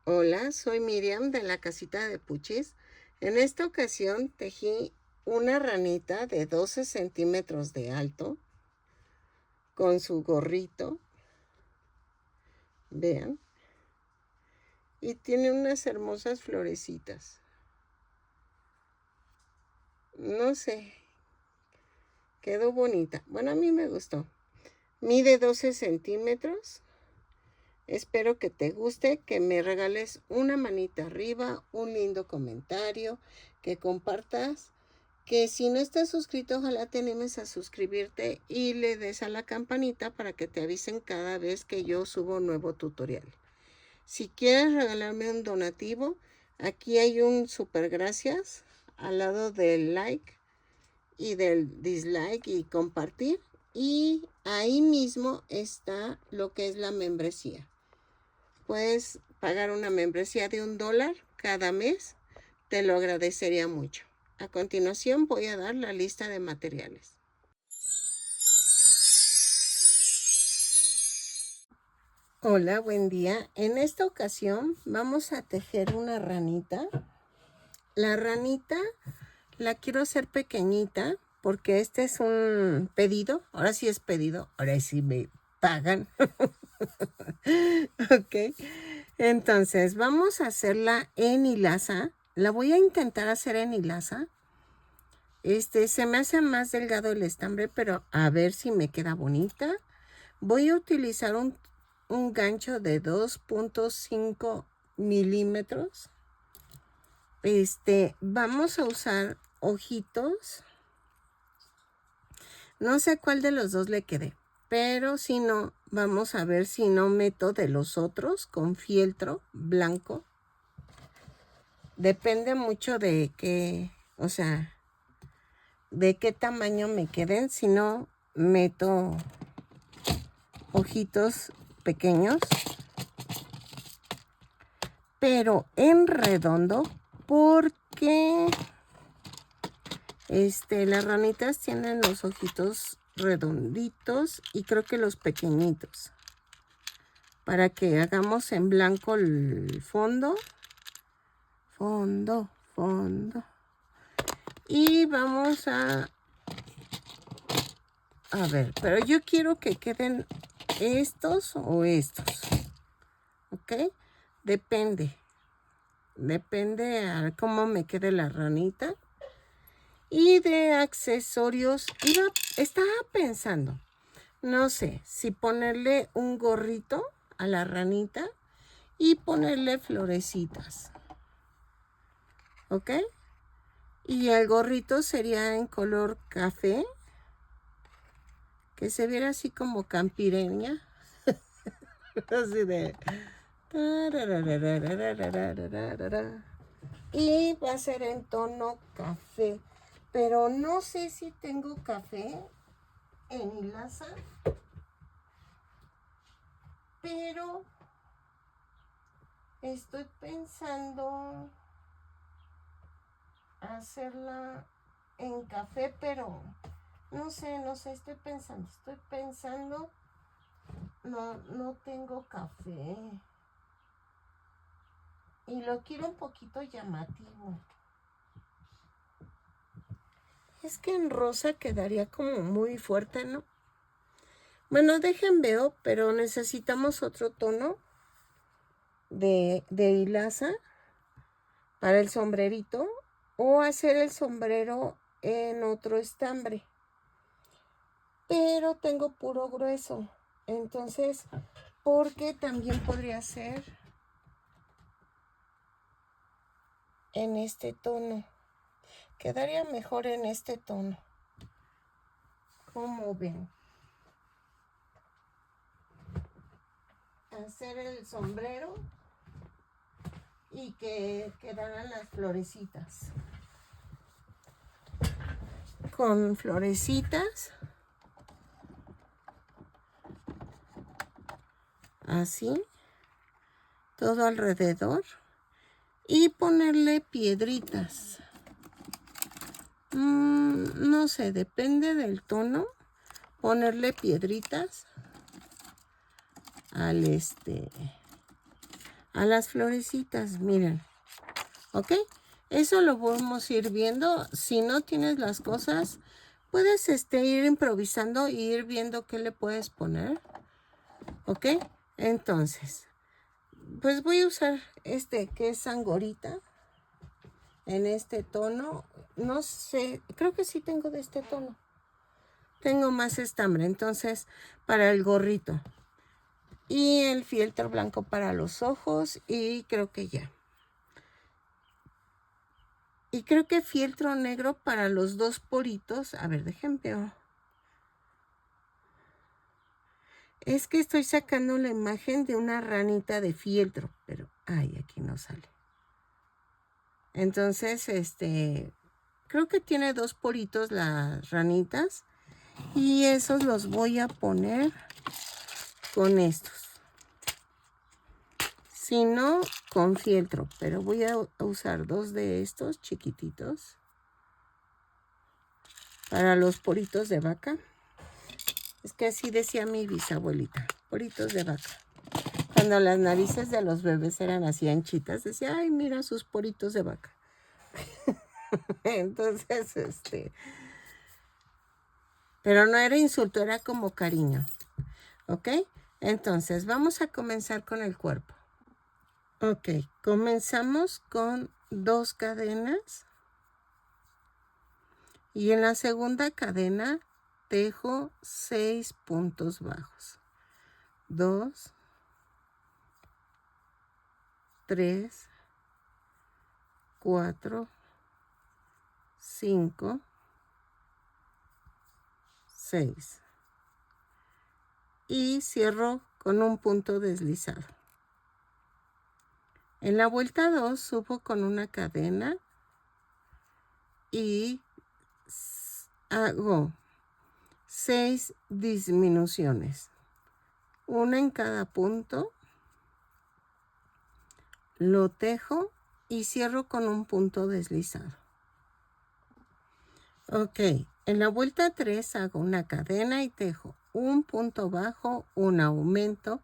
Hola, soy Miriam de la casita de Puchis. En esta ocasión tejí una ranita de 12 centímetros de alto con su gorrito, vean, y tiene unas hermosas florecitas. No sé, quedó bonita. Bueno, a mí me gustó. Mide 12 centímetros. Espero que te guste, que me regales una manita arriba, un lindo comentario, que compartas, que si no estás suscrito, ojalá te animes a suscribirte y le des a la campanita para que te avisen cada vez que yo subo un nuevo tutorial. Si quieres regalarme un donativo, aquí hay un super gracias al lado del like y del dislike y compartir. Y ahí mismo está lo que es la membresía. Puedes pagar una membresía de $1 cada mes. Te lo agradecería mucho. A continuación voy a dar la lista de materiales. Hola, buen día. En esta ocasión vamos a tejer una ranita. La ranita la quiero hacer pequeñita porque este es un pedido. Ahora sí es pedido. Ahora sí me pagan. Ok. Entonces vamos a hacerla en hilaza. La voy a intentar hacer en hilaza. Se me hace más delgado el estambre, pero a ver si me queda bonita. Voy a utilizar un gancho de 2.5 milímetros. Vamos a usar ojitos. No sé cuál de los dos le quede, pero si no, vamos a ver si no meto de los otros con fieltro blanco. Depende mucho de qué, o sea, de qué tamaño me queden. Si no, meto ojitos pequeños, pero en redondo, porque las ranitas tienen los ojitos redonditos y creo que los pequeñitos, para que hagamos en blanco el fondo, y vamos a ver, pero yo quiero que queden estos o estos, ¿ok? Depende a cómo me quede la ranita. Y de accesorios, estaba pensando, no sé, si ponerle un gorrito a la ranita y ponerle florecitas, ¿ok? Y el gorrito sería en color café, que se viera así como campireña, así de... Y va a ser en tono café, pero no sé si tengo café en hilaza, pero estoy pensando hacerla en café, pero no sé, estoy pensando, no tengo café y lo quiero un poquito llamativo. Es que en rosa quedaría como muy fuerte, ¿no? Bueno, veo, pero necesitamos otro tono de hilaza para el sombrerito, o hacer el sombrero en otro estambre. Pero tengo puro grueso. Entonces, porque también podría ser en este tono. Quedaría mejor en este tono. ¿Cómo ven? Hacer el sombrero y que quedaran las florecitas. Con florecitas. Así. Todo alrededor. Y ponerle piedritas. No sé, depende del tono. Ponerle piedritas a las florecitas, miren. ¿Ok? Eso lo vamos a ir viendo. Si no tienes las cosas, puedes ir improvisando y ir viendo qué le puedes poner. ¿Ok? Entonces, pues voy a usar que es Angorita. En este tono. No sé, creo que sí tengo de este tono. Tengo más estambre, entonces, para el gorrito. Y el fieltro blanco para los ojos. Y creo que ya. Y creo que fieltro negro para los dos poritos. A ver, déjenme ver. Es que estoy sacando la imagen de una ranita de fieltro. Pero, ay, aquí no sale. Entonces, creo que tiene dos poritos las ranitas. Y esos los voy a poner con estos. Si no, con fieltro. Pero voy a usar dos de estos chiquititos. Para los poritos de vaca. Es que así decía mi bisabuelita. Poritos de vaca. Cuando las narices de los bebés eran así anchitas, decía, ay, mira sus poritos de vaca. Entonces, pero no era insulto, era como cariño. ¿Ok? Entonces, vamos a comenzar con el cuerpo. Ok, comenzamos con 2 cadenas. Y en la segunda cadena tejo 6 puntos bajos. 2, 3, 4, 5, 6. Y cierro con un punto deslizado. En la vuelta 2 subo con una cadena y hago 6 disminuciones. Una en cada punto. Lo tejo y cierro con un punto deslizado. Ok, en la vuelta 3 hago una cadena y tejo un punto bajo, un aumento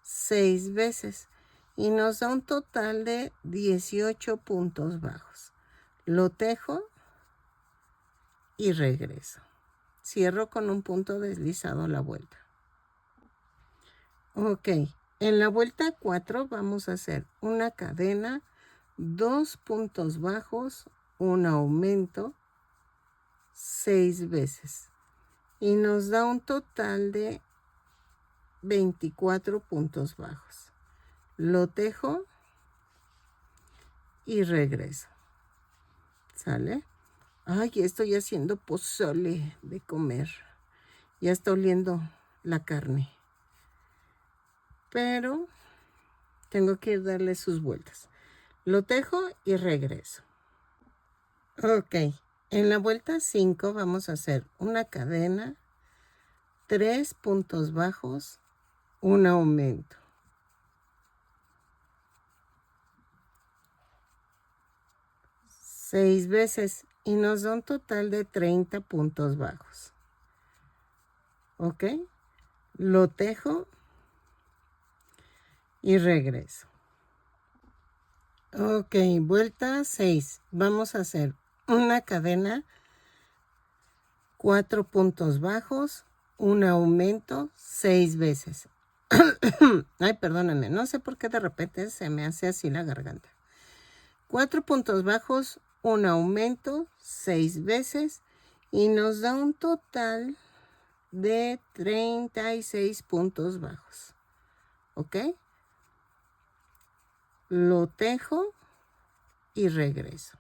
6 veces y nos da un total de 18 puntos bajos. Lo tejo y regreso. Cierro con un punto deslizado la vuelta. Ok, en la vuelta 4 vamos a hacer una cadena, 2 puntos bajos, un aumento 6 veces y nos da un total de 24 puntos bajos. Lo tejo y regreso. ¿Sale? Ay, estoy haciendo pozole de comer. Ya está oliendo la carne. Pero tengo que darle sus vueltas. Lo tejo y regreso. Ok. En la vuelta 5 vamos a hacer una cadena, 3 puntos bajos, un aumento. 6 veces y nos da un total de 30 puntos bajos. ¿Ok? Lo tejo y regreso. Ok, vuelta 6. Vamos a hacer una cadena, 4 puntos bajos, un aumento 6 veces. Ay, perdónenme, no sé por qué de repente se me hace así la garganta. 4 puntos bajos, un aumento 6 veces y nos da un total de 36 puntos bajos. ¿Ok? Lo tejo y regreso.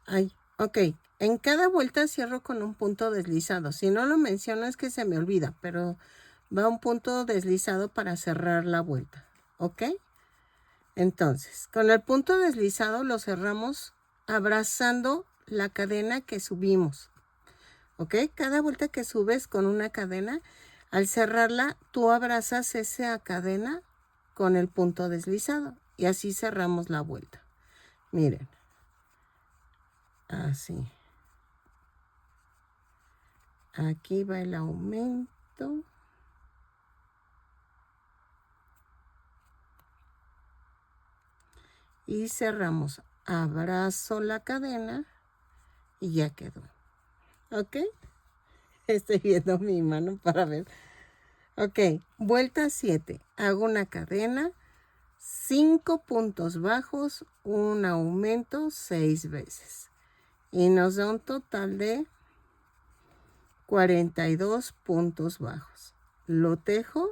Ay, ok. En cada vuelta cierro con un punto deslizado. Si no lo menciono es que se me olvida, pero va un punto deslizado para cerrar la vuelta. ¿Ok? Entonces, con el punto deslizado lo cerramos abrazando la cadena que subimos. ¿Ok? Cada vuelta que subes con una cadena, al cerrarla, tú abrazas esa cadena con el punto deslizado. Y así cerramos la vuelta. Miren. Así. Aquí va el aumento. y cerramos. Abrazo la cadena y ya quedó. ¿Ok? Estoy viendo mi mano para ver. Ok, vuelta 7. Hago una cadena, 5 puntos bajos, un aumento 6 veces. Y nos da un total de 42 puntos bajos. Lo tejo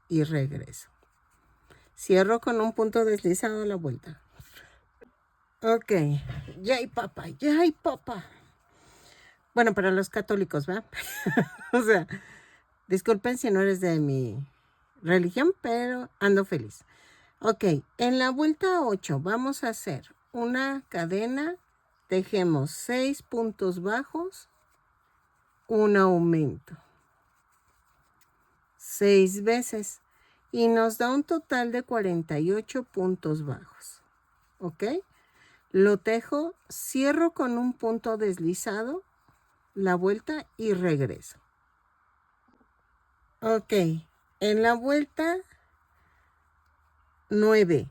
y regreso. Cierro con un punto deslizado a la vuelta. Ok, yay papá, yay papá. Bueno, para los católicos, ¿verdad? O sea, disculpen si no eres de mi religión, pero ando feliz. Ok, en la vuelta 8 vamos a hacer una cadena, tejemos 6 puntos bajos, un aumento, 6 veces y nos da un total de 48 puntos bajos. ¿Ok? Lo tejo, cierro con un punto deslizado, la vuelta y regreso. Ok, en la vuelta 9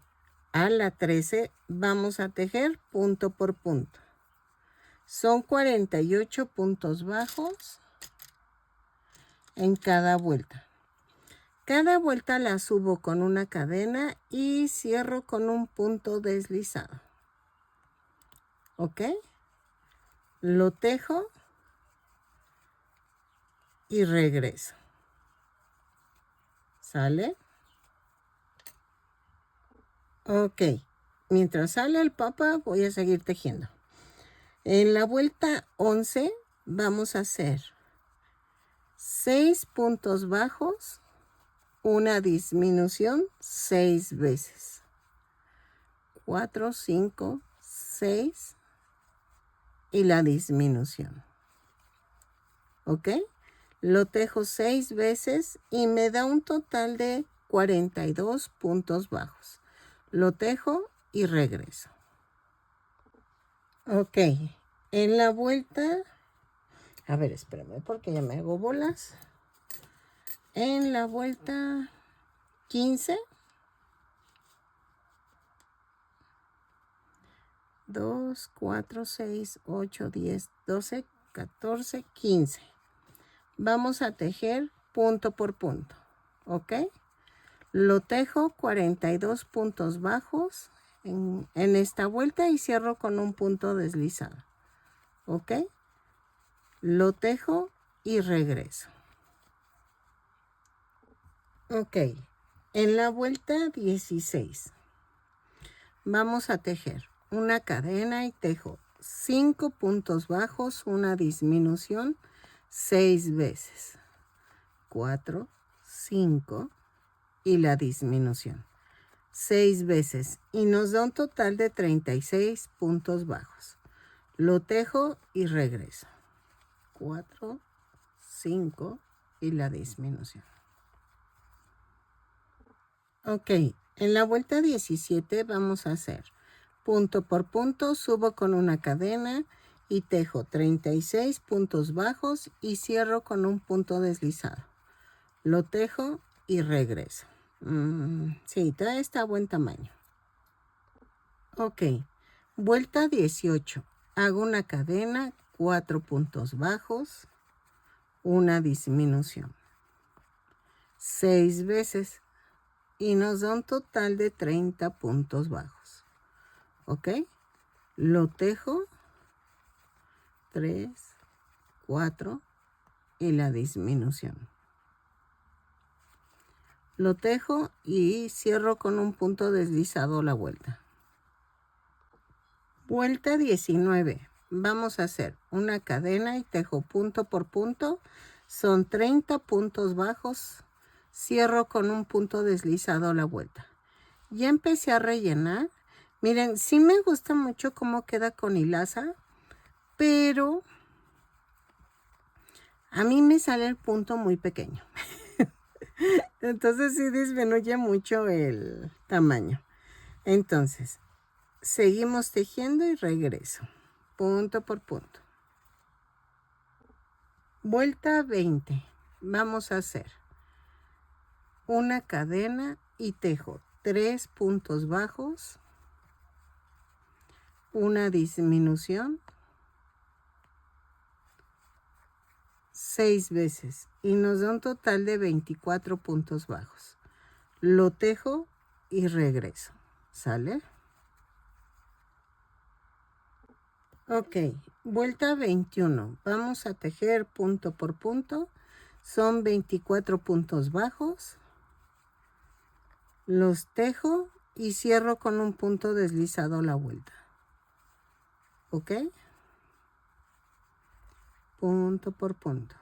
a la 13 vamos a tejer punto por punto. Son 48 puntos bajos en cada vuelta. Cada vuelta la subo con una cadena y cierro con un punto deslizado. ¿Ok? Lo tejo y regreso. ¿Sale? Ok. Mientras sale el papa voy a seguir tejiendo. En la vuelta 11 vamos a hacer 6 puntos bajos, una disminución 6 veces. 4, 5, 6 y la disminución. ¿Ok? Lo tejo 6 veces y me da un total de 42 puntos bajos. Lo tejo y regreso. Ok, en la vuelta, a ver, espérame porque ya me hago bolas. En la vuelta 15, 2, 4, 6, 8, 10, 12, 14, 15. Vamos a tejer punto por punto, ¿ok? Lo tejo 42 puntos bajos en esta vuelta y cierro con un punto deslizado, ¿ok? Lo tejo y regreso. Ok, en la vuelta 16 vamos a tejer una cadena y tejo 5 puntos bajos, una disminución 6 veces. 4, 5 y la disminución 6 veces y nos da un total de 36 puntos bajos. Lo tejo y regreso. 4, 5 y la disminución. Ok, en la vuelta 17 vamos a hacer punto por punto, subo con una cadena y tejo 36 puntos bajos y cierro con un punto deslizado. Lo tejo y regreso. Sí, todavía está a buen tamaño. Ok, vuelta 18. Hago una cadena, 4 puntos bajos, una disminución. 6 veces y nos da un total de 30 puntos bajos. ¿Ok? Lo tejo, 3, 4 y la disminución. Lo tejo y cierro con un punto deslizado la vuelta. Vuelta 19. Vamos a hacer una cadena y tejo punto por punto. Son 30 puntos bajos. Cierro con un punto deslizado la vuelta. Ya empecé a rellenar. Miren, sí me gusta mucho cómo queda con hilaza, pero a mí me sale el punto muy pequeño. Entonces sí disminuye mucho el tamaño. Entonces, seguimos tejiendo y regreso. Punto por punto. Vuelta 20. Vamos a hacer una cadena y tejo 3 puntos bajos, una disminución 6 veces y nos da un total de 24 puntos bajos. Lo tejo y regreso. ¿Sale? Ok, vuelta 21. Vamos a tejer punto por punto. Son 24 puntos bajos. Los tejo y cierro con un punto deslizado la vuelta. ¿Ok? Punto por punto.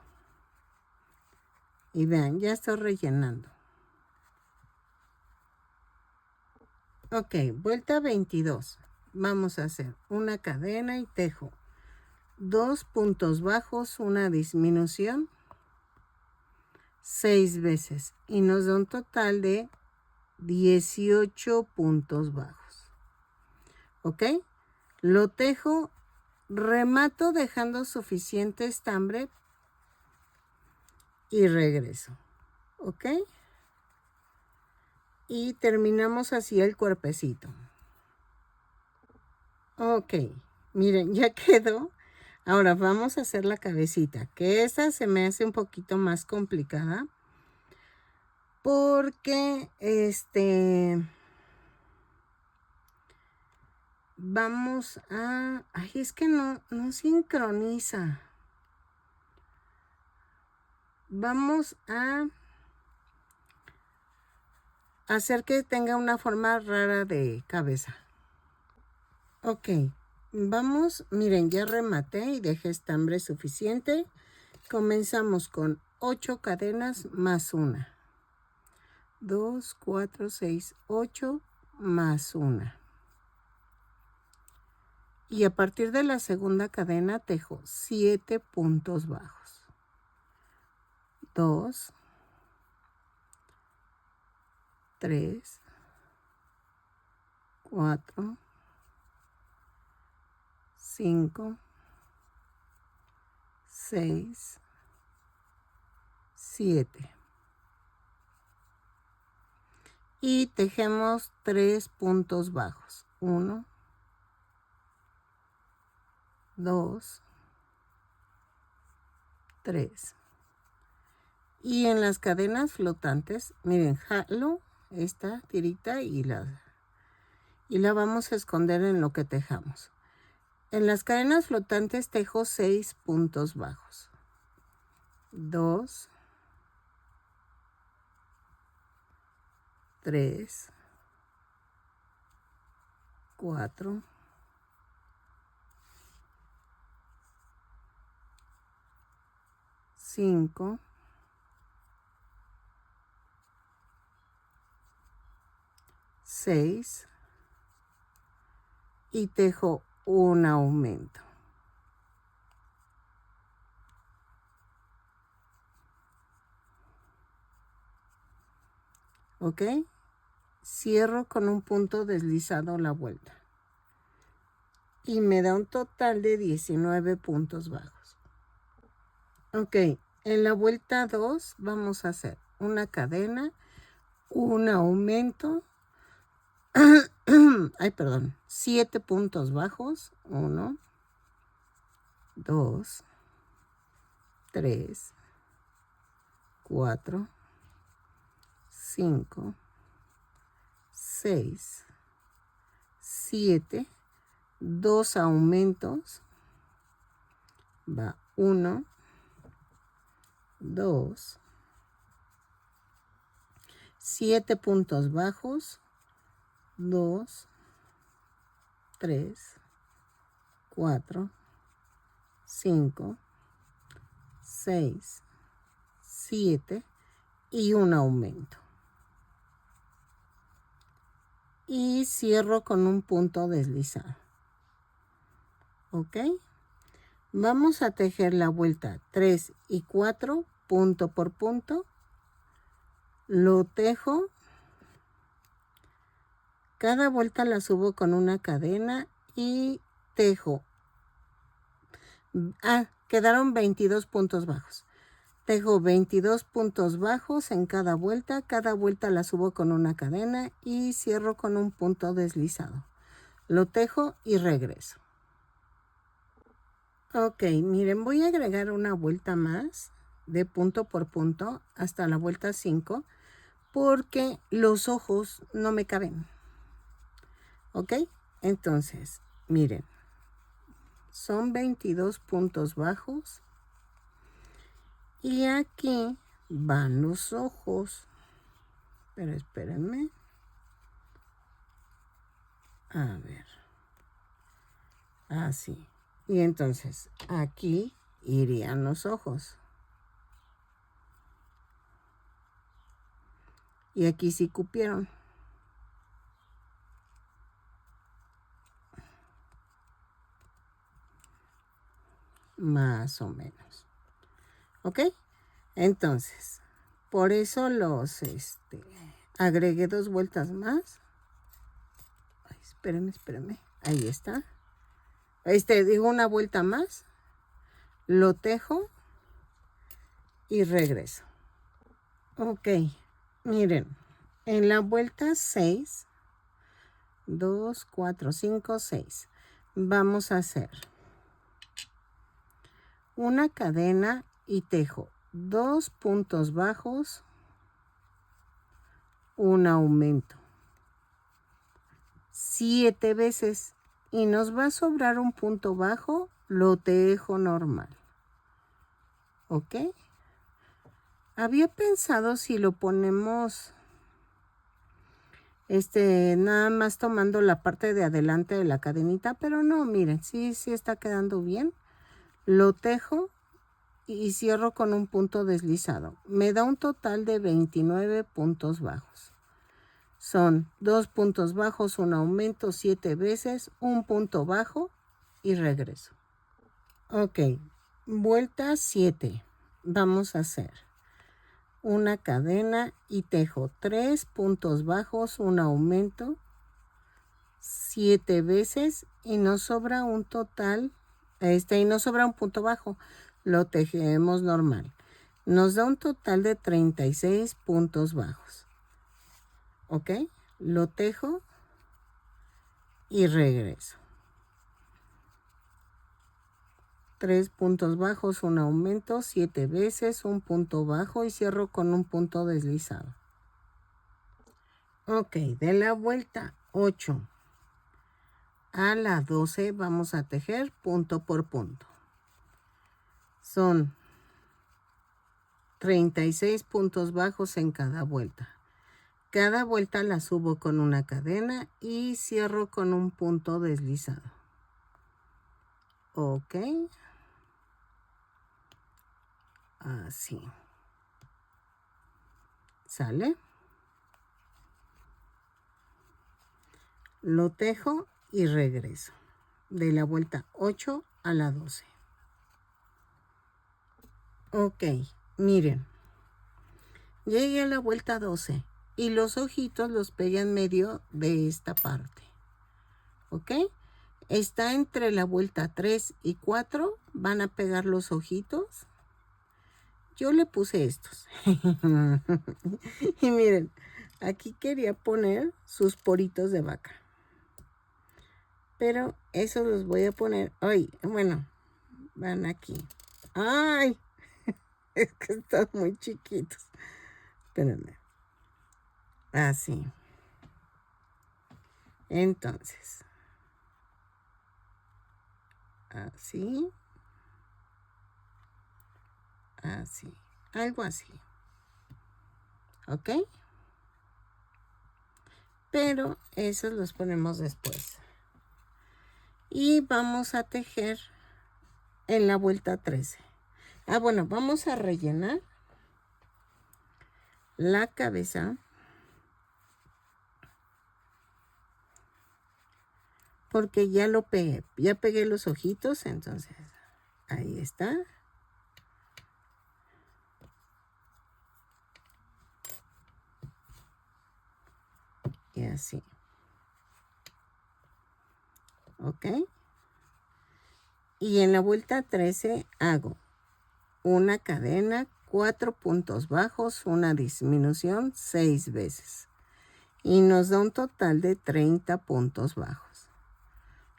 Y vean, ya estoy rellenando. Ok, vuelta 22. Vamos a hacer una cadena y tejo 2 puntos bajos, una disminución 6 veces y nos da un total de 18 puntos bajos. ¿Ok? Lo tejo, remato dejando suficiente estambre y regreso. ¿Ok? Y terminamos así el cuerpecito. Ok, miren, ya quedó. Ahora vamos a hacer la cabecita, que esta se me hace un poquito más complicada. Porque, vamos a... Ay, es que no sincroniza. Vamos a hacer que tenga una forma rara de cabeza. Ok, vamos, miren, ya rematé y dejé estambre suficiente. Comenzamos con 8 cadenas más una. 2, 4, 6, 8 más una. Y a partir de la segunda cadena tejo 7 puntos bajos. 2, 3, 4, 5, 6, 7. Y tejemos 3 puntos bajos. 1, 2, 3. Y en las cadenas flotantes, miren, jalo esta tirita y la vamos a esconder en lo que tejamos. En las cadenas flotantes tejo 6 puntos bajos. 2, 3, 4, 5, 6 y tejo un aumento. ¿Ok? Cierro con un punto deslizado la vuelta. Y me da un total de 19 puntos bajos. Ok, en la vuelta 2 vamos a hacer una cadena, un aumento, ay, perdón, 7 puntos bajos, 1, 2, 3, 4, 5, 6, 7, 2 aumentos, va 1, 2, 7 puntos bajos, 2, 3, 4, 5, 6, 7 y un aumento. Y cierro con un punto deslizado. ¿Ok? Vamos a tejer la vuelta 3 y 4 punto por punto. Lo tejo. Cada vuelta la subo con una cadena y tejo. Quedaron 22 puntos bajos. Tejo 22 puntos bajos en cada vuelta la subo con una cadena y cierro con un punto deslizado. lo tejo y regreso. Ok, miren, voy a agregar una vuelta más de punto por punto hasta la vuelta 5 porque los ojos no me caben. Ok, entonces, miren, son 22 puntos bajos y aquí van los ojos. Pero espérenme. A ver. Así. Y entonces aquí irían los ojos. Y aquí sí cupieron. Más o menos. ¿Ok? Entonces, por eso los agregué 2 vueltas más. Ay, espérenme. Ahí está. Digo una vuelta más. Lo tejo y regreso. Ok. Miren, en la vuelta 6, 2, 4, 5, 6, vamos a hacer una cadena y tejo 2 puntos bajos, un aumento 7 veces y nos va a sobrar un punto bajo, lo tejo normal. ¿Ok? Había pensado si lo ponemos nada más tomando la parte de adelante de la cadenita, pero no, miren, sí está quedando bien. Lo tejo y cierro con un punto deslizado. Me da un total de 29 puntos bajos. Son 2 puntos bajos, un aumento 7 veces, un punto bajo y regreso. Ok, vuelta 7. Vamos a hacer una cadena y tejo 3 puntos bajos, un aumento 7 veces y nos sobra un total, y nos sobra un punto bajo. Lo tejemos normal. Nos da un total de 36 puntos bajos. ¿Ok? Lo tejo y regreso. 3 puntos bajos, un aumento, 7 veces, un punto bajo y cierro con un punto deslizado. Ok, de la vuelta 8 a la 12 vamos a tejer punto por punto. Son 36 puntos bajos en cada vuelta. Cada vuelta la subo con una cadena y cierro con un punto deslizado. Ok. Así. ¿Sale? Lo tejo y regreso. De la vuelta 8 a la 12. Ok, miren. Llegué a la vuelta 12 y los ojitos los pegué en medio de esta parte. ¿Ok? Está entre la vuelta 3 y 4. Van a pegar los ojitos. Yo le puse estos. Y miren, aquí quería poner sus poritos de vaca. Pero esos los voy a poner. Ay, bueno, van aquí. ¡Ay! Es que están muy chiquitos. Espérenme. Así. Entonces. Así. Así. Algo así. ¿Ok? Pero esos los ponemos después. Y vamos a tejer en la vuelta 13. Bueno, vamos a rellenar la cabeza. Porque ya lo pegué. Ya pegué los ojitos, entonces ahí está. Y así. ¿Ok? Y en la vuelta 13 hago una cadena, 4 puntos bajos, una disminución 6 veces. Y nos da un total de 30 puntos bajos.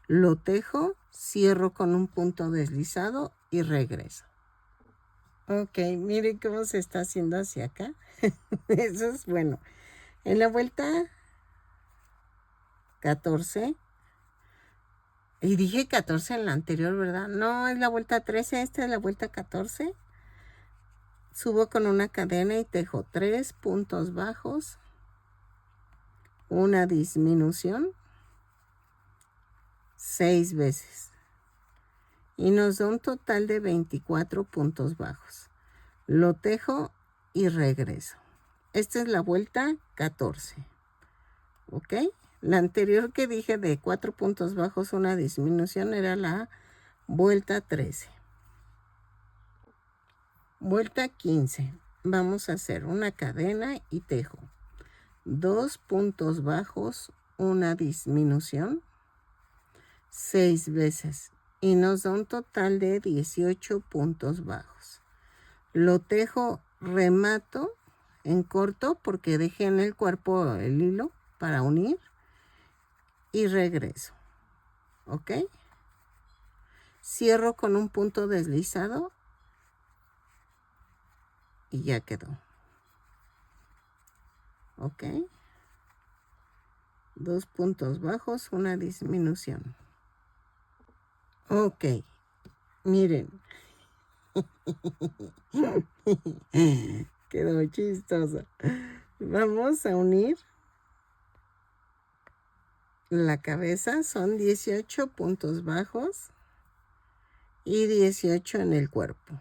Lo tejo, cierro con un punto deslizado y regreso. Ok, miren cómo se está haciendo hacia acá. Eso es bueno. En la vuelta 14, y dije 14 en la anterior, ¿verdad? No, es la vuelta 13, esta es la vuelta 14. Subo con una cadena y tejo 3 puntos bajos, una disminución, 6 veces. Y nos da un total de 24 puntos bajos. Lo tejo y regreso. Esta es la vuelta 14. ¿Ok? La anterior que dije de 4 puntos bajos, una disminución, era la vuelta 13. Vuelta 15. Vamos a hacer una cadena y tejo 2 puntos bajos, una disminución, 6 veces. Y nos da un total de 18 puntos bajos. Lo tejo, remato en corto porque dejé en el cuerpo el hilo para unir y regreso. ¿Ok? Cierro con un punto deslizado y ya quedó. ¿Ok? 2 puntos bajos, una disminución. Ok, miren. Quedó chistosa. Vamos a unir la cabeza. Son 18 puntos bajos y 18 en el cuerpo.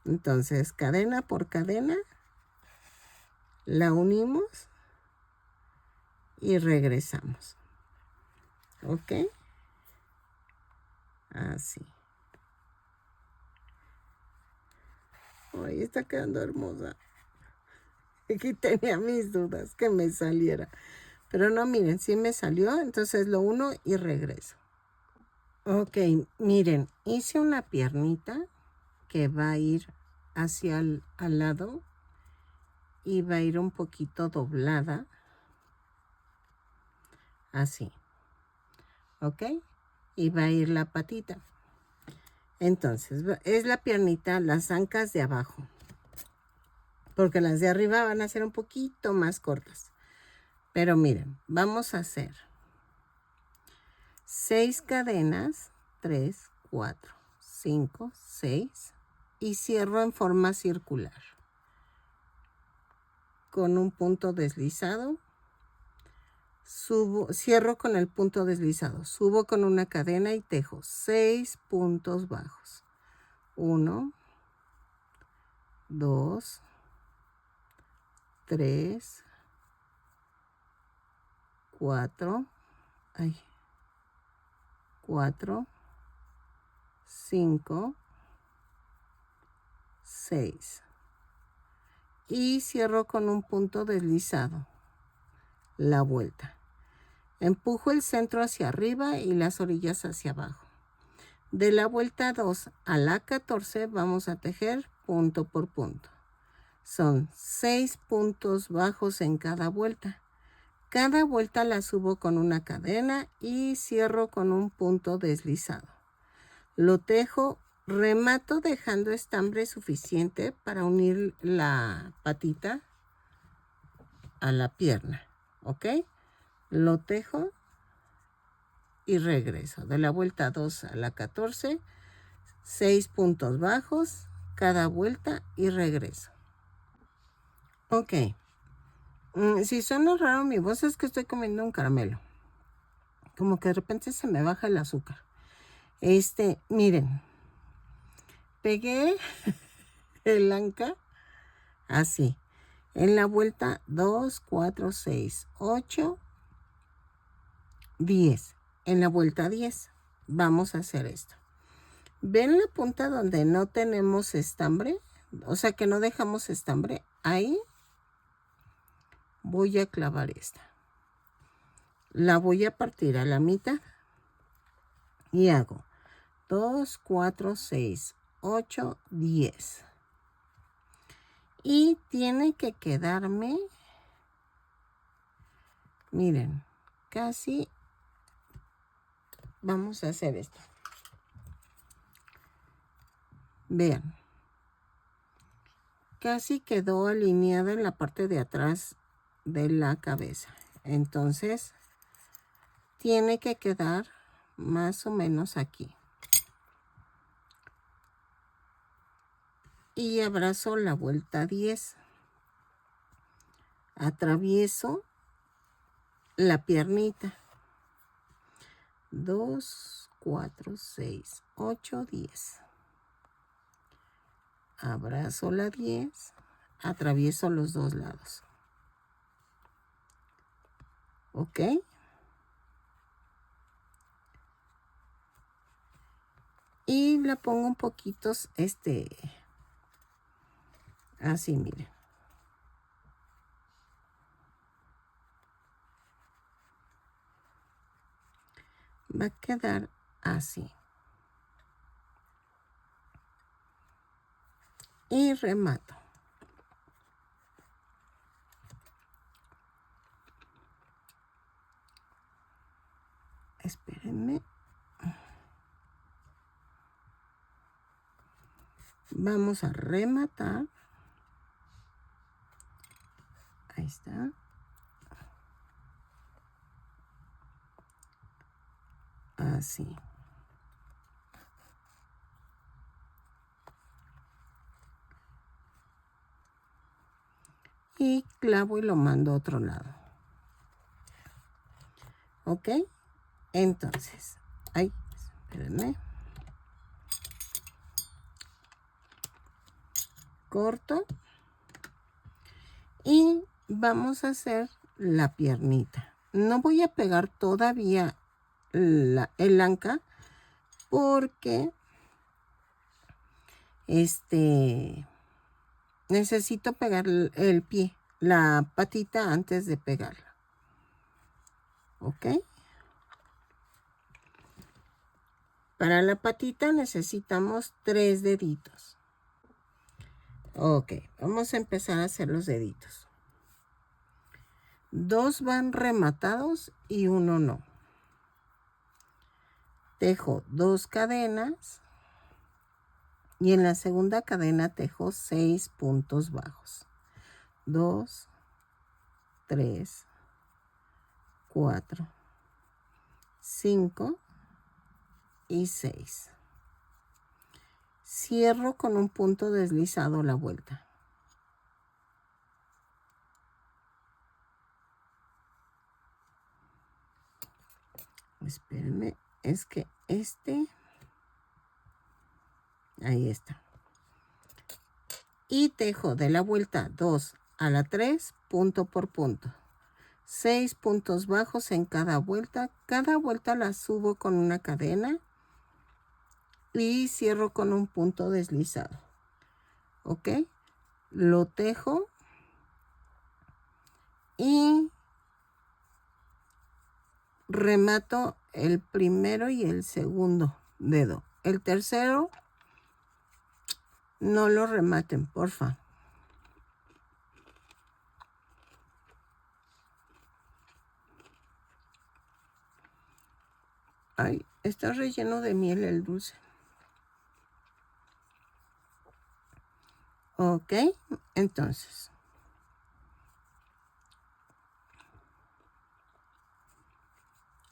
Entonces, cadena por cadena, la unimos y regresamos. ¿Ok? Así. Ay, está quedando hermosa. Aquí tenía mis dudas que me saliera. Pero no, miren, sí me salió. Entonces lo uno y regreso. Ok, miren, hice una piernita que va a ir hacia al lado y va a ir un poquito doblada. Así. ¿Ok? Y va a ir la patita. Entonces, es la piernita, las ancas de abajo. Porque las de arriba van a ser un poquito más cortas. Pero miren, vamos a hacer 6 cadenas, 3, 4, 5, 6. Y cierro en forma circular. Con un punto deslizado. Subo, cierro con el punto deslizado. Subo con una cadena y tejo 6 puntos bajos. 1, 2, 3, 4, 4, 5, 6. Y cierro con un punto deslizado. La vuelta. Empujo el centro hacia arriba y las orillas hacia abajo. De la vuelta 2 a la 14 vamos a tejer punto por punto. Son 6 puntos bajos en cada vuelta. Cada vuelta la subo con una cadena y cierro con un punto deslizado. Lo tejo, remato dejando estambre suficiente para unir la patita a la pierna. ¿Ok? Lo tejo y regreso. De la vuelta 2 a la 14, 6 puntos bajos cada vuelta y regreso. Ok. Si suena raro mi voz es que estoy comiendo un caramelo. Como que de repente se me baja el azúcar. Miren. Pegué el anca así. En la vuelta 2, 4, 6, 8, 10. En la vuelta 10 vamos a hacer esto. ¿Ven la punta donde no tenemos estambre? O sea que no dejamos estambre. Ahí voy a clavar esta. La voy a partir a la mitad. Y hago 2, 4, 6, 8, 10. Y tiene que quedarme, miren, casi vamos a hacer esto. Vean. Casi quedó alineada en la parte de atrás de la cabeza. Entonces, tiene que quedar más o menos aquí. Y abrazo la vuelta 10. Atravieso la piernita. 2, 4, 6, 8, 10. Abrazo la 10. Atravieso los dos lados. ¿Ok? Y la pongo un poquito, así, miren. Va a quedar así. Y remato. Espérenme. Vamos a rematar. Ahí está. Así. Y clavo y lo mando a otro lado. ¿Ok? Entonces, ay, espérenme. Corto. Y vamos a hacer la piernita. No voy a pegar todavía el anca porque necesito pegar el pie, la patita antes de pegarla. ¿Ok? Para la patita necesitamos 3 deditos. Ok, vamos a empezar a hacer los deditos. 2 van rematados y 1 no. Tejo 2 cadenas y en la segunda cadena tejo 6 puntos bajos. 2, 3, 4, 5 y 6. Cierro con un punto deslizado la vuelta. Espérenme, es que ahí está. Y tejo de la vuelta 2 a la 3, punto por punto. 6 puntos bajos en cada vuelta. Cada vuelta la subo con una cadena y cierro con un punto deslizado. ¿Ok? Lo tejo y remato el primero y el segundo dedo. El tercero no lo rematen, porfa. Ay, está relleno de miel el dulce. Ok, entonces.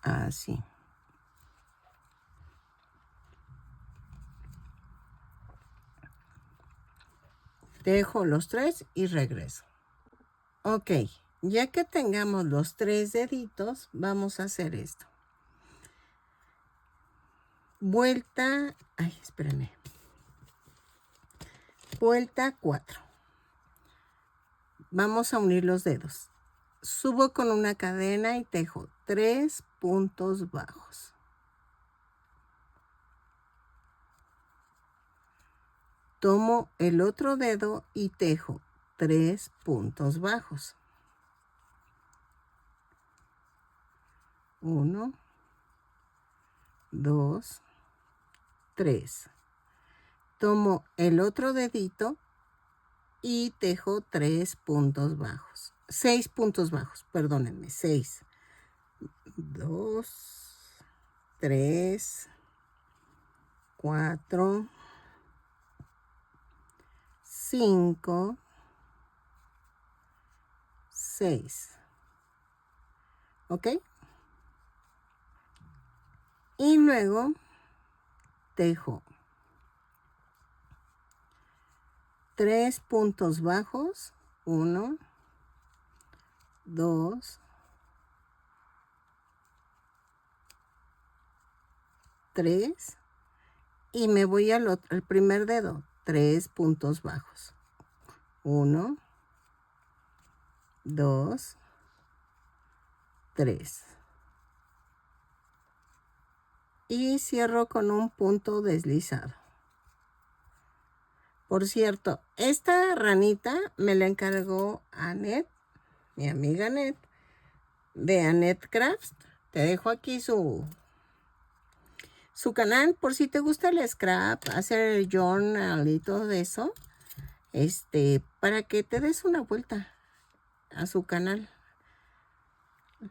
Así. Dejo los 3 y regreso. Ok, ya que tengamos los 3 deditos, vamos a hacer esto. Vuelta, ay, espérame. Vuelta 4. Vamos a unir los dedos. Subo con una cadena y tejo 3 puntos bajos. Tomo el otro dedo y tejo 3 puntos bajos. 1, 2, 3. Tomo el otro dedito y tejo 3 puntos bajos. 6 puntos bajos, perdónenme, 6. 2, 3, 4, 5, 6. ¿Ok? Y luego tejo 3 puntos bajos. 1, 2, 3. Y me voy al primer dedo. 3 puntos bajos. 1, 2, 3. Y cierro con un punto deslizado. Por cierto, esta ranita me la encargó Annette, mi amiga Annette, de Annette Crafts. Te dejo aquí su canal por si te gusta el scrap, hacer el journal y todo eso. Para que te des una vuelta a su canal.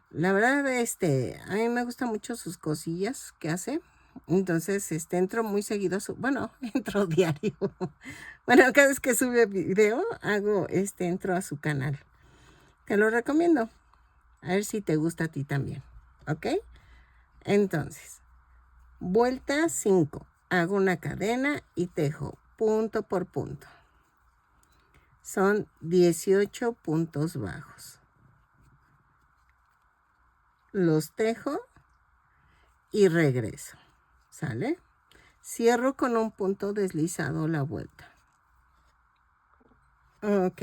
La verdad, a mí me gustan mucho sus cosillas que hace. Entonces, entro muy seguido a su... Bueno, entro diario. Bueno, cada vez que sube video, entro a su canal. Te lo recomiendo. A ver si te gusta a ti también. ¿Ok? Entonces, vuelta 5. Hago una cadena y tejo punto por punto. Son 18 puntos bajos. Los tejo y regreso. ¿Sale? Cierro con un punto deslizado la vuelta. Ok.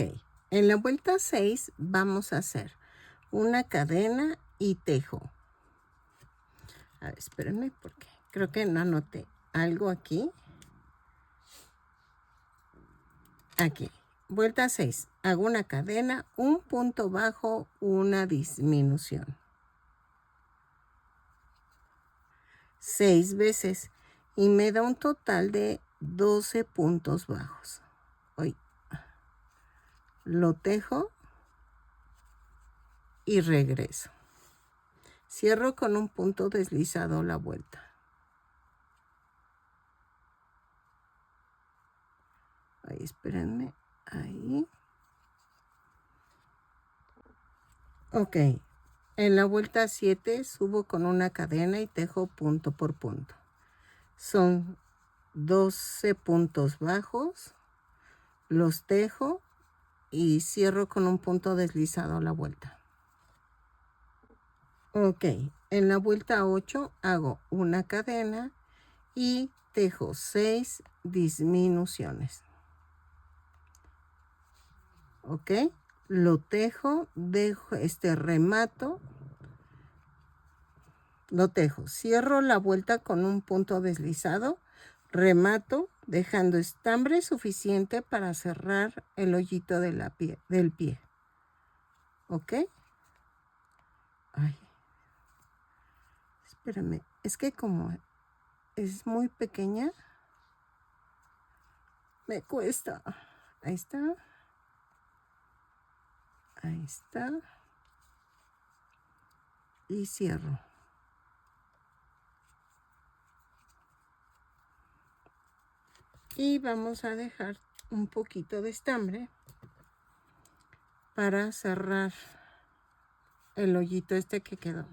En la vuelta 6 vamos a hacer una cadena y tejo. A ver, espérenme porque creo que no anoté algo aquí. Aquí. Vuelta 6. Hago una cadena, un punto bajo, una disminución. 6 veces. Y me da un total de 12 puntos bajos. Hoy lo tejo y regreso. Cierro con un punto deslizado la vuelta. Ahí, espérenme. Ahí. Ok. En la vuelta 7 subo con una cadena y tejo punto por punto. Son 12 puntos bajos. Los tejo y cierro con un punto deslizado a la vuelta. Ok. En la vuelta 8 hago una cadena y tejo 6 disminuciones. Ok. Lo tejo, dejo remato, lo tejo, cierro la vuelta con un punto deslizado, remato dejando estambre suficiente para cerrar el hoyito de del pie. ¿Ok? Ay, espérame, es que como es muy pequeña, me cuesta. Ahí está. Ahí está. Y cierro. Y vamos a dejar un poquito de estambre para cerrar el hoyito que quedó.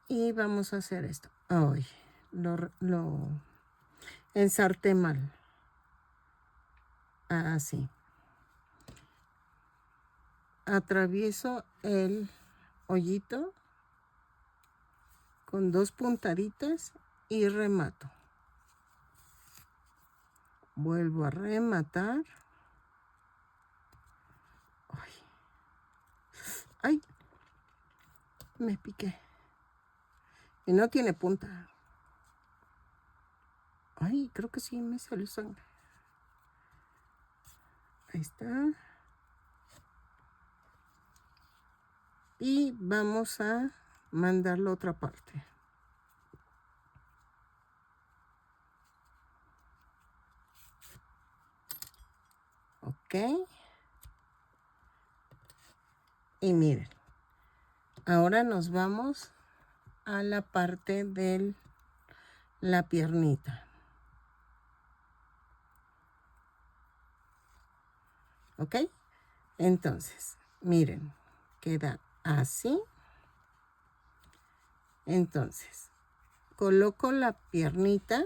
Y vamos a hacer esto. Ay, lo ensarté mal. Así. Atravieso el hoyito con 2 puntaditas y remato. Vuelvo a rematar. Ay, ay, me piqué. Y no tiene punta. Ay, creo que sí me salió sangre. Ahí está. Y vamos a mandar la otra parte. Ok. Y miren, ahora nos vamos a la parte de la piernita. ¿Ok? Entonces, miren, queda así. Entonces, coloco la piernita,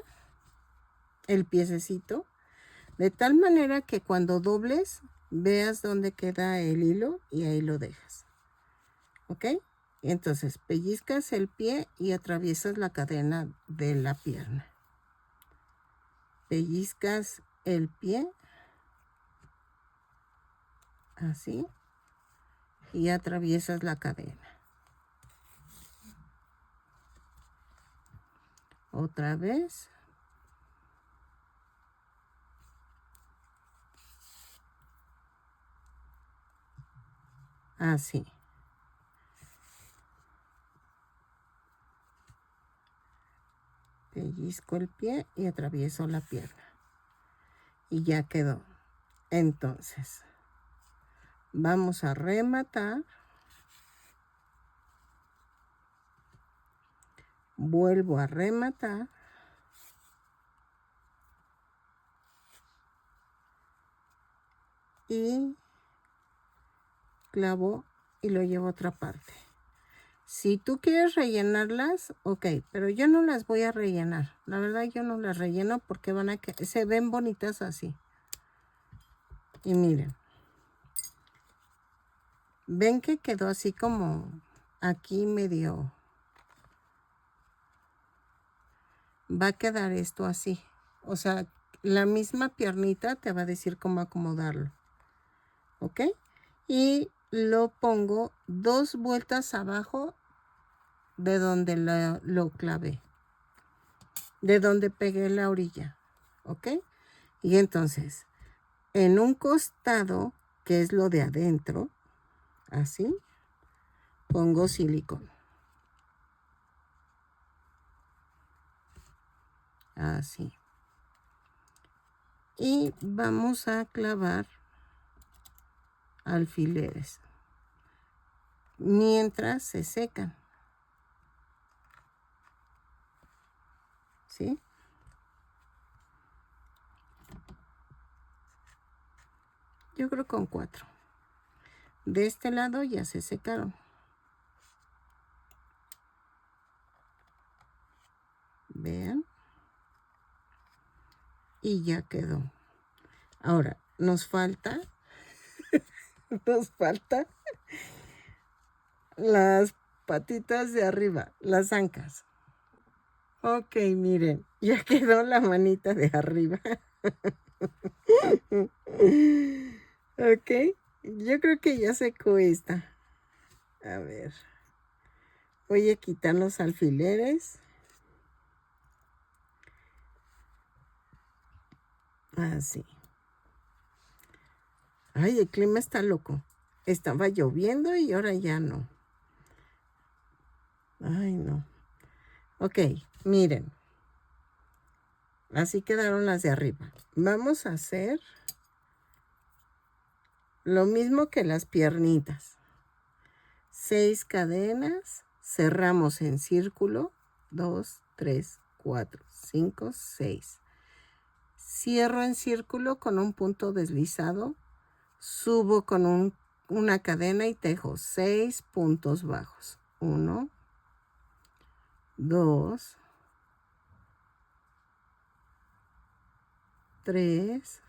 el piececito, de tal manera que cuando dobles, veas dónde queda el hilo y ahí lo dejas. ¿Ok? Entonces, pellizcas el pie y atraviesas la cadena de la pierna. Pellizcas el pie, así, y atraviesas la cadena. Otra vez. Así. Pellizco el pie y atravieso la pierna. Y ya quedó. Entonces, vamos a rematar. Vuelvo a rematar. Y clavo y lo llevo a otra parte. Si tú quieres rellenarlas, ok, pero yo no las voy a rellenar. La verdad yo no las relleno porque se ven bonitas así. Y miren. Ven que quedó así como aquí medio. Va a quedar esto así. O sea, la misma piernita te va a decir cómo acomodarlo. ¿Ok? Y lo pongo 2 vueltas abajo de donde lo clavé. De donde pegué la orilla. ¿Ok? Y entonces, en un costado, que es lo de adentro, así, pongo silicón. Así. Y vamos a clavar alfileres mientras se secan. ¿Sí? Yo creo con 4. De este lado ya se secaron. Vean. Y ya quedó. Ahora, nos falta las patitas de arriba, las ancas. Ok, miren, ya quedó la manita de arriba. Ok, yo creo que ya secó esta. A ver. Voy a quitar los alfileres. Así. Ay, el clima está loco. Estaba lloviendo y ahora ya no. Ay, no. Ok, miren. Así quedaron las de arriba. Vamos a hacer lo mismo que las piernitas. 6 cadenas. Cerramos en círculo. 2, 3, 4, 5, 6. Cierro en círculo con un punto deslizado. Subo con una cadena y tejo 6 puntos bajos. 1, 2, 3,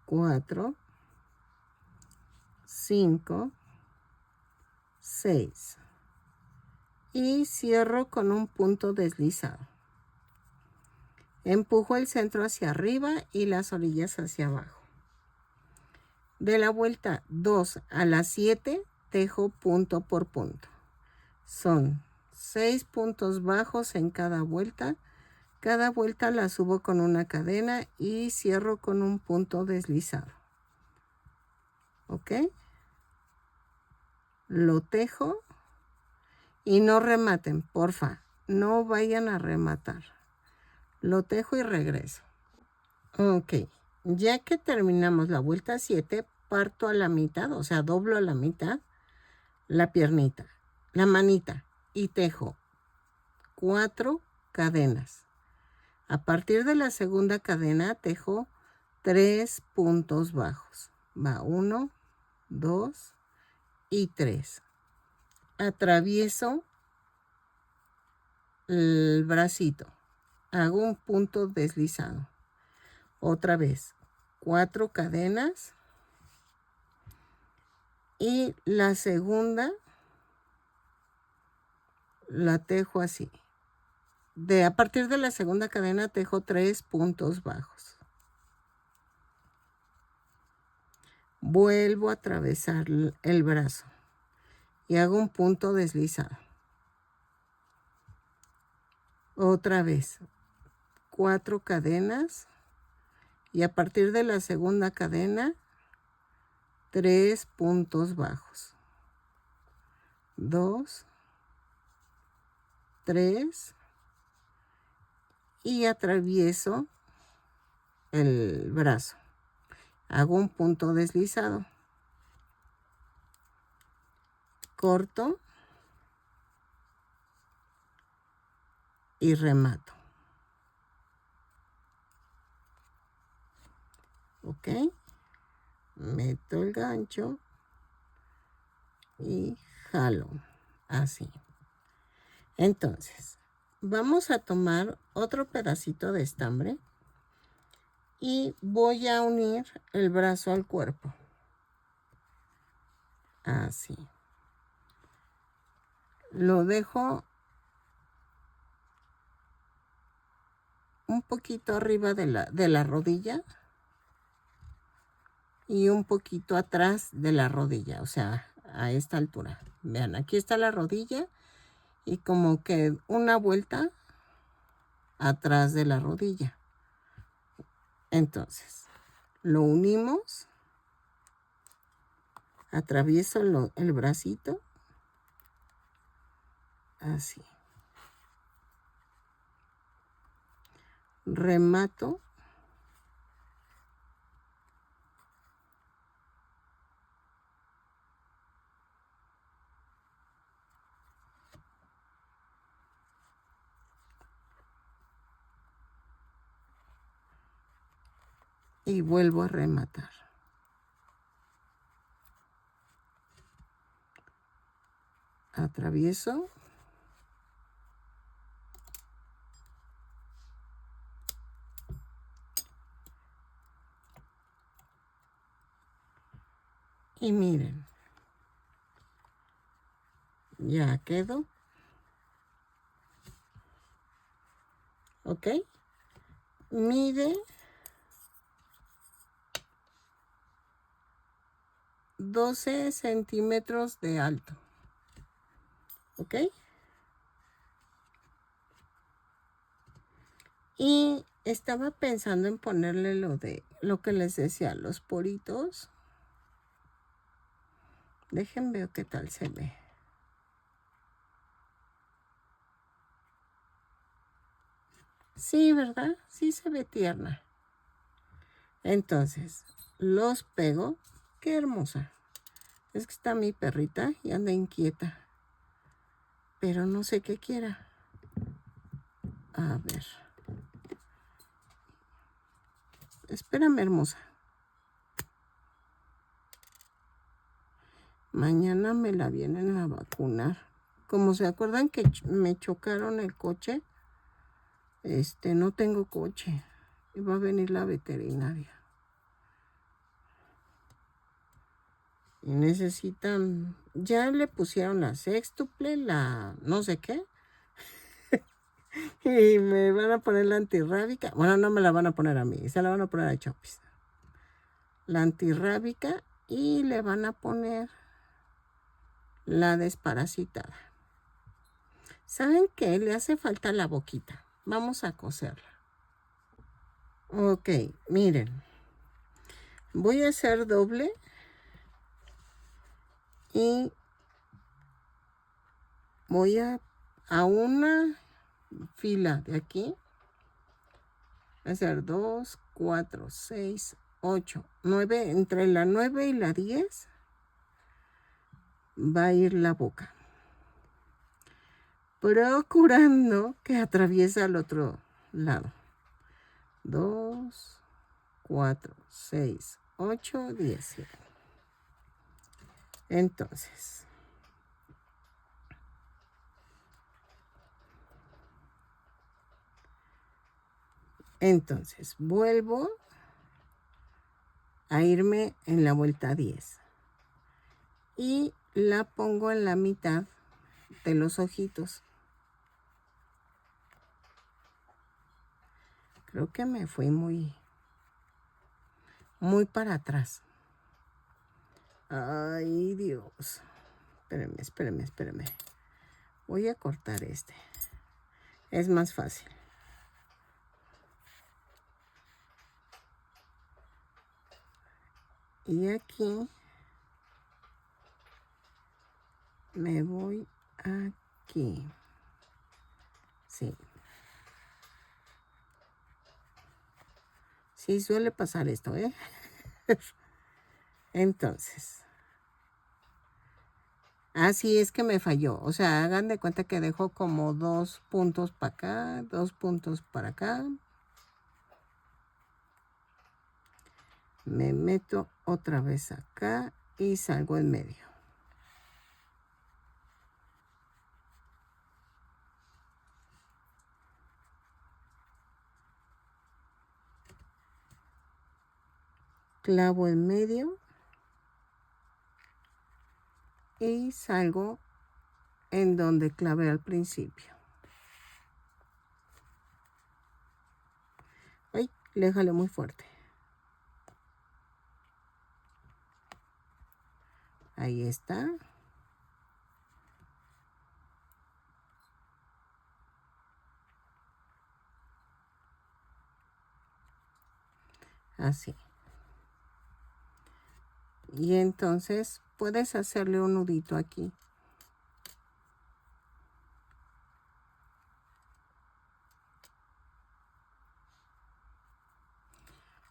4, 5, 6. Y cierro con un punto deslizado. Empujo el centro hacia arriba y las orillas hacia abajo. De la vuelta 2 a la 7, tejo punto por punto. Son 6 puntos bajos en cada vuelta. Cada vuelta la subo con una cadena y cierro con un punto deslizado. ¿Ok? Lo tejo y no rematen, porfa. No vayan a rematar. Lo tejo y regreso. Ok. Ya que terminamos la vuelta 7, parto a la mitad, o sea, doblo a la mitad la piernita, la manita y tejo 4 cadenas. A partir de la segunda cadena tejo 3 puntos bajos. Va 1, 2 y 3. Atravieso el bracito. Hago un punto deslizado. Otra vez, 4 cadenas. Y la segunda la tejo así. A partir de la segunda cadena tejo 3 puntos bajos. Vuelvo a atravesar el brazo y hago un punto deslizado. Otra vez, 4 cadenas y a partir de la segunda cadena 3 puntos bajos. 2, 3 y atravieso el brazo. Hago un punto deslizado. Corto y remato. ¿Ok? Meto el gancho y jalo. Así. Entonces, vamos a tomar otro pedacito de estambre y voy a unir el brazo al cuerpo. Así. Lo dejo un poquito arriba de la rodilla y un poquito atrás de la rodilla, o sea, a esta altura. Vean, aquí está la rodilla y como que una vuelta atrás de la rodilla. Entonces, lo unimos, atravieso el bracito, así. Remato. Y vuelvo a rematar. Atravieso. Y miren, ya quedó. ¿Ok? Mide 12 centímetros de alto. ¿Ok? Y estaba pensando en ponerle lo que les decía, los poritos. Dejen ver qué tal se ve. Sí, ¿verdad? Sí se ve tierna. Entonces, los pego. Qué hermosa. Es que está mi perrita y anda inquieta. Pero no sé qué quiera. A ver. Espérame, hermosa. Mañana me la vienen a vacunar. Como se acuerdan que me chocaron el coche, no tengo coche. Y va a venir la veterinaria. Y necesitan, ya le pusieron la sextuple, la no sé qué. Y me van a poner la antirrábica. Bueno, no me la van a poner a mí, se la van a poner a Chopis. La antirrábica y le van a poner la desparasitada. ¿Saben qué? Le hace falta la boquita. Vamos a coserla. Ok, miren. Voy a hacer doble. Y voy a una fila de aquí. Voy a hacer 2, 4, 6, 8, 9, entre la 9 y la 10 va a ir la boca, procurando que atraviesa al otro lado. 2, 4, 6, 8, 10. Entonces, vuelvo a irme en la vuelta 10 y la pongo en la mitad de los ojitos. Creo que me fui muy para atrás. Ay, Dios. Espérame. Voy a cortar este. Es más fácil. Y aquí me voy aquí. Sí. Sí, suele pasar esto, ¿eh? Entonces, así es que me falló. O sea, hagan de cuenta que dejo como 2 puntos para acá, 2 puntos para acá. Me meto otra vez acá y salgo en medio. Clavo en medio y salgo en donde clavé al principio. Ay, le jalé muy fuerte. Ahí está. Así. Y entonces puedes hacerle un nudito aquí.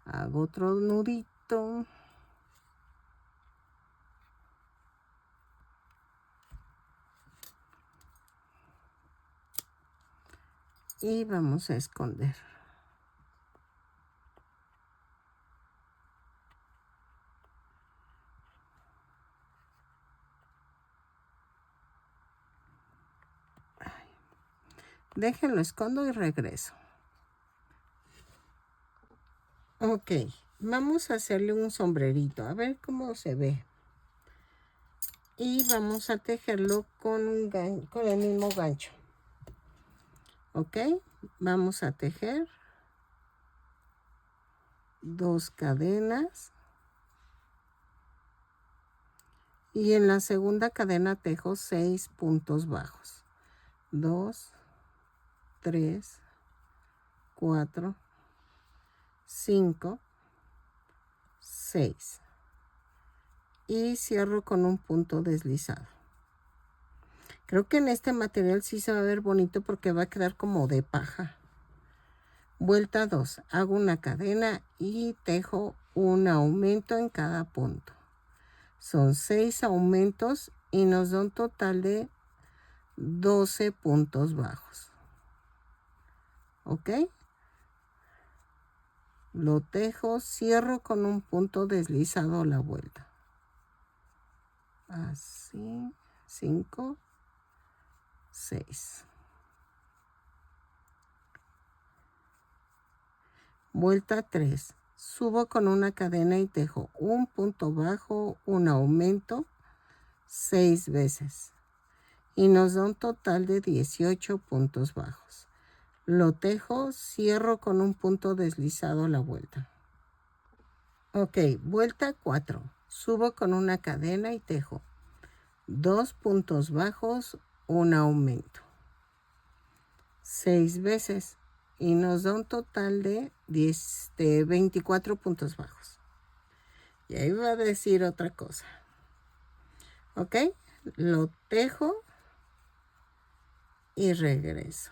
Hago otro nudito. Y vamos a esconder. Déjenlo, escondo y regreso. Ok, vamos a hacerle un sombrerito. A ver cómo se ve. Y vamos a tejerlo con el mismo gancho. Ok, vamos a tejer 2 cadenas. Y en la segunda cadena tejo 6 puntos bajos. 2, 3, 4, 5, 6. Y cierro con un punto deslizado. Creo que en este material sí se va a ver bonito porque va a quedar como de paja. Vuelta 2. Hago una cadena y tejo un aumento en cada punto. Son 6 aumentos y nos da un total de 12 puntos bajos. ¿Ok? Lo tejo, cierro con un punto deslizado la vuelta. Así, 5, 6. Vuelta 3. Subo con una cadena y tejo un punto bajo, un aumento, 6 veces. Y nos da un total de 18 puntos bajos. Lo tejo, cierro con un punto deslizado la vuelta. Ok, vuelta 4. Subo con una cadena y tejo 2 puntos bajos, un aumento, 6 veces. Y nos da un total de 24 puntos bajos. Y ahí va a decir otra cosa. Ok, lo tejo y regreso.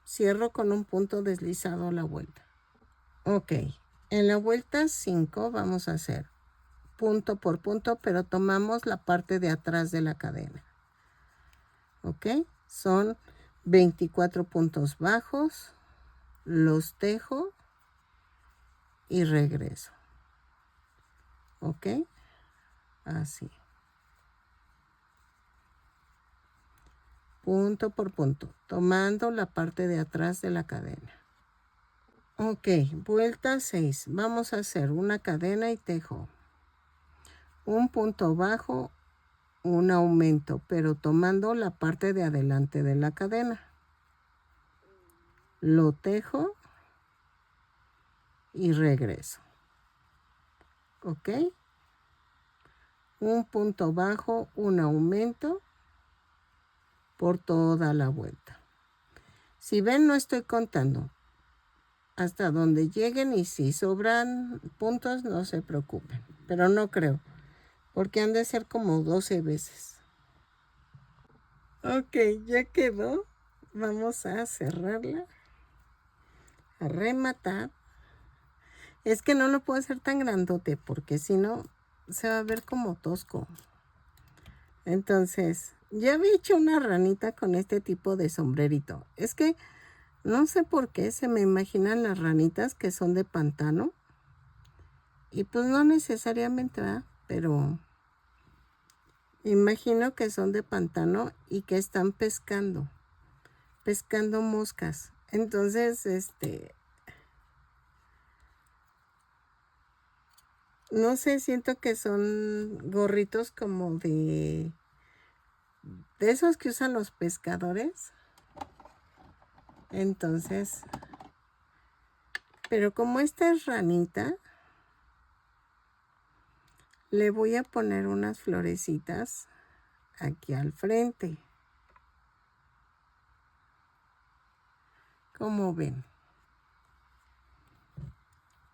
Cierro con un punto deslizado la vuelta. Ok, En la vuelta 5 vamos a hacer punto por punto, pero tomamos la parte de atrás de la cadena. ¿Ok? Son 24 puntos bajos, los tejo y regreso. ¿Ok? Así. Punto por punto, tomando la parte de atrás de la cadena. Ok, vuelta 6. Vamos a hacer una cadena y tejo. Un punto bajo, un aumento, pero tomando la parte de adelante de la cadena. Lo tejo y regreso. ¿Ok? Un punto bajo, un aumento por toda la vuelta. Si ven, no estoy contando hasta donde lleguen, y si sobran puntos no se preocupen, pero no creo, porque han de ser como 12 veces. Ok, ya quedó. Vamos a cerrarla, a rematar. Es que no lo puedo hacer tan grandote porque si no se va a ver como tosco. Entonces, ya había hecho una ranita con este tipo de sombrerito. Es que no sé por qué se me imaginan las ranitas que son de pantano. Y pues no necesariamente, ¿verdad? Pero imagino que son de pantano y que están pescando moscas. Entonces, no sé, siento que son gorritos como de esos que usan los pescadores. Entonces, pero como esta es ranita, le voy a poner unas florecitas aquí al frente. Como ven.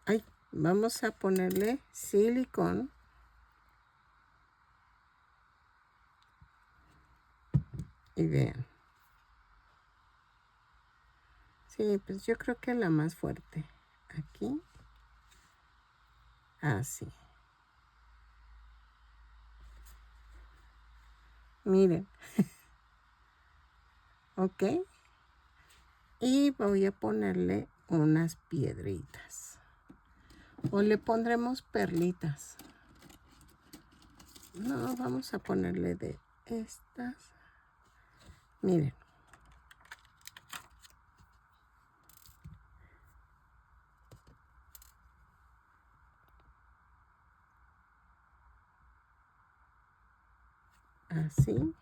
Ay, vamos a ponerle silicón. Y vean. Sí, pues yo creo que la más fuerte. Aquí. Así. Miren. Ok. Y voy a ponerle unas piedritas. O le pondremos perlitas. No, vamos a ponerle de estas. Miren. Así.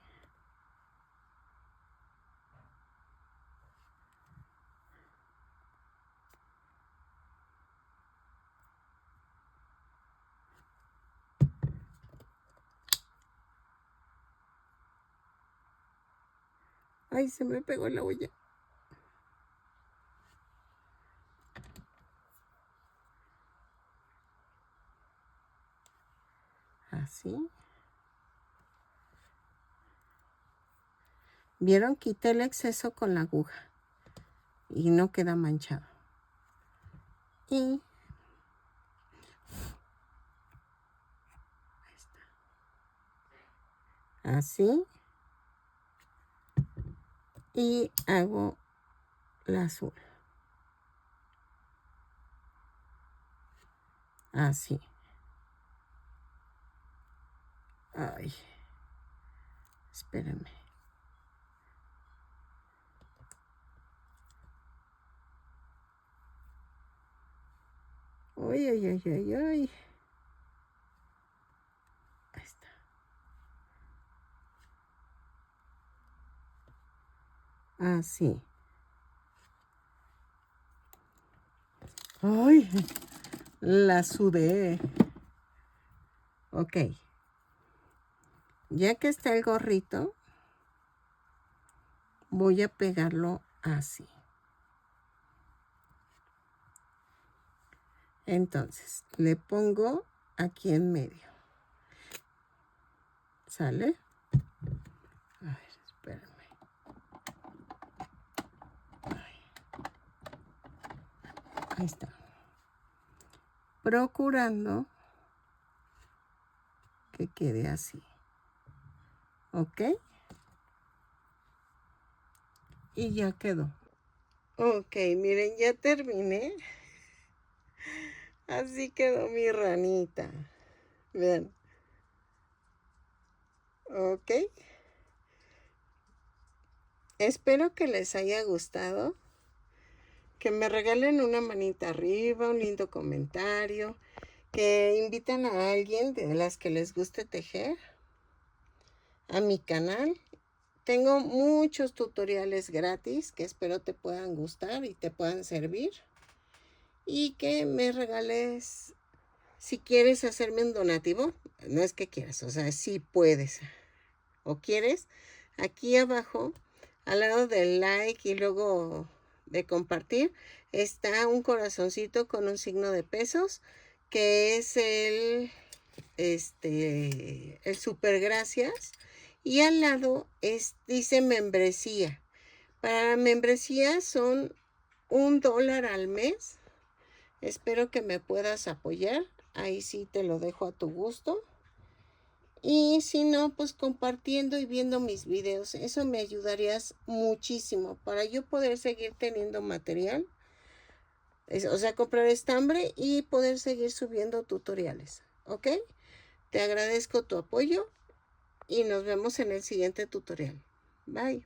Ay, se me pegó la olla. Así. ¿Vieron? Quité el exceso con la aguja. Y no queda manchado. Y ahí está. Así. Y hago la azul. Así. Ay. Espérenme. Ay, ay, ay, ay, ay. Ahí está. Así. Ay, la sudé. Ok. Ya que está el gorrito, voy a pegarlo así. Entonces, le pongo aquí en medio. ¿Sale? A ver, espérame. Ahí está. procurando que quede así. ¿Ok? Y ya quedó. Ok, miren, ya terminé. Así quedó mi ranita. Vean. Ok. Espero que les haya gustado. Que me regalen una manita arriba, un lindo comentario. Que invitan a alguien de las que les guste tejer a mi canal. Tengo muchos tutoriales gratis que espero te puedan gustar y te puedan servir. Y que me regales, si quieres hacerme un donativo, no es que quieras, o sea, si puedes o quieres, aquí abajo, al lado del like y luego de compartir, está un corazoncito con un signo de pesos, que es el super gracias. Y al lado dice membresía. Para la membresía son $1 al mes. Espero que me puedas apoyar. Ahí sí te lo dejo a tu gusto. Y si no, pues compartiendo y viendo mis videos. Eso me ayudarías muchísimo para yo poder seguir teniendo material. O sea, comprar estambre y poder seguir subiendo tutoriales. ¿Ok? Te agradezco tu apoyo y nos vemos en el siguiente tutorial. Bye.